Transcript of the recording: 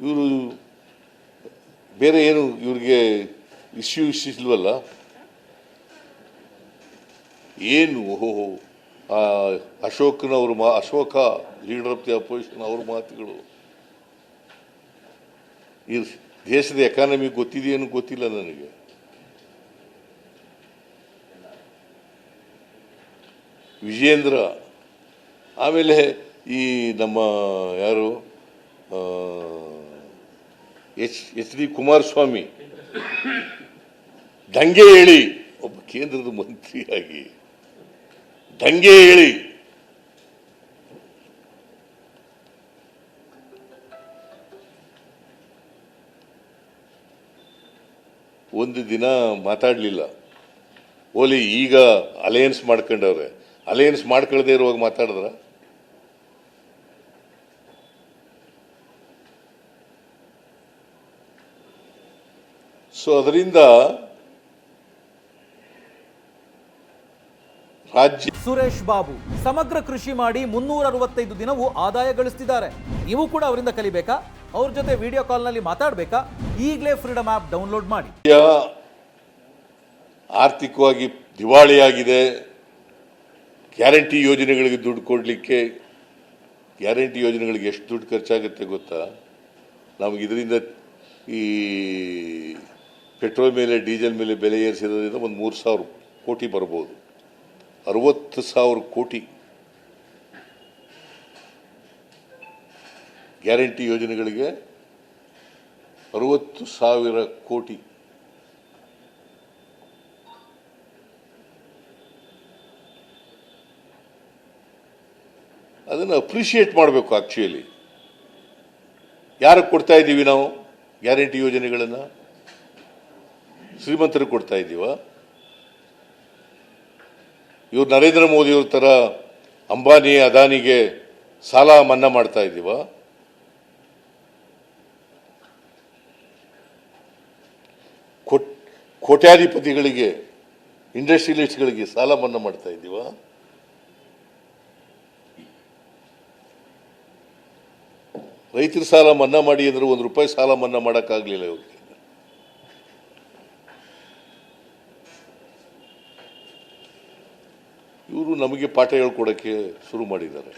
ಇವರು ಬೇರೆ ಏನು ಇವ್ರಿಗೆ ಇಶ್ಯೂ ಇಲ್ವಲ್ಲ. ಏನು Ashok leader of the opposition ಅವ್ರ ಮಾತುಗಳು ಈ ದೇಶದ ಎಕಾನಮಿ ಗೊತ್ತಿದೆಯೇನು ಗೊತ್ತಿಲ್ಲ ನನಗೆ. ವಿಜೇಂದ್ರ, ಆಮೇಲೆ ಈ ನಮ್ಮ ಯಾರು ಎಚ್ ಡಿ ಕುಮಾರಸ್ವಾಮಿ ದಂಗೆ ಹೇಳಿ, ಒಬ್ಬ ಕೇಂದ್ರದ ಮಂತ್ರಿಯಾಗಿ ದಂಗೆ ಹೇಳಿ ಒಂದು ದಿನ ಮಾತಾಡಲಿಲ್ಲ. ಓಲಿ ಈಗ ಅಲಯನ್ಸ್ ಮಾಡ್ಕೊಂಡವ್ರೆ, ಅಲಯನ್ಸ್ ಮಾಡ್ಕೊಳ್ಳದೆ ಇರುವಾಗ ಮಾತಾಡಿದ್ರ? ಸೊ ಅದರಿಂದ ರಾಜ್ಯ ಸುರೇಶ್ ಬಾಬು ಸಮಗ್ರ ಕೃಷಿ ಮಾಡಿ 365 ದಿನವೂ ಆದಾಯ ಗಳಿಸ್ತಿದ್ದಾರೆ. ನೀವು ಕೂಡ ಅವರಿಂದ ಕಲಿಬೇಕಾ? ಅವ್ರ ಜೊತೆ ವಿಡಿಯೋ ಕಾಲ್ನಲ್ಲಿ ಮಾತಾಡಬೇಕಾ? ಈಗಲೇ ಫ್ರೀಡಮ್ ಆಪ್ ಡೌನ್ಲೋಡ್ ಮಾಡಿ. ಆರ್ಥಿಕವಾಗಿ ದಿವಾಳಿಯಾಗಿದೆ. ಗ್ಯಾರಂಟಿ ಯೋಜನೆಗಳಿಗೆ ದುಡ್ಡು ಕೊಡಲಿಕ್ಕೆ, ಗ್ಯಾರಂಟಿ ಯೋಜನೆಗಳಿಗೆ ಎಷ್ಟು ದುಡ್ಡು ಖರ್ಚಾಗುತ್ತೆ ಗೊತ್ತಾ? ನಮಗೆ ಇದರಿಂದ ಈ ಪೆಟ್ರೋಲ್ ಮೇಲೆ ಡೀಸೆಲ್ ಮೇಲೆ ಬೆಲೆ ಏರಿಸಿರೋದ್ರಿಂದ ಒಂದು 3,000 ಕೋಟಿ ಬರ್ಬೋದು. 60,000 ಕೋಟಿ ಗ್ಯಾರಂಟಿ ಯೋಜನೆಗಳಿಗೆ, 60,000 ಕೋಟಿ. ಅದನ್ನು ಅಪ್ರಿಷಿಯೇಟ್ ಮಾಡಬೇಕು. ಆಕ್ಚುಲಿ ಯಾರಿಗೆ ಕೊಡ್ತಾ ಇದ್ದೀವಿ ನಾವು ಗ್ಯಾರಂಟಿ ಯೋಜನೆಗಳನ್ನು? ಶ್ರೀಮಂತರಿಗೆ ಕೊಡ್ತಾ ಇದ್ದೀವ? ಇವ್ರು ನರೇಂದ್ರ ಮೋದಿಯವ್ರ ಥರ ಅಂಬಾನಿ ಅದಾನಿಗೆ ಸಾಲ ಮನ್ನಾ ಮಾಡ್ತಾ ಇದ್ದೀವ? ಕೋಟ್ಯಾಧಿಪತಿಗಳಿಗೆ, ಇಂಡಸ್ಟ್ರಿಯಲಿಸ್ಟ್ಗಳಿಗೆ ಸಾಲ ಮನ್ನಾ ಮಾಡ್ತಾ ಇದ್ದೀವ? ರೈತರ ಸಾಲ ಮನ್ನಾ ಮಾಡಿ ಅಂದ್ರೆ ₹1 ಸಾಲ ಮನ್ನಾ ಮಾಡೋಕ್ಕಾಗಲಿಲ್ಲ ಇವ್ರಿಗೆ. ಇವರು ನಮಗೆ ಪಾಠ ಹೇಳ್ಕೊಡೋಕ್ಕೆ ಶುರು ಮಾಡಿದ್ದಾರೆ.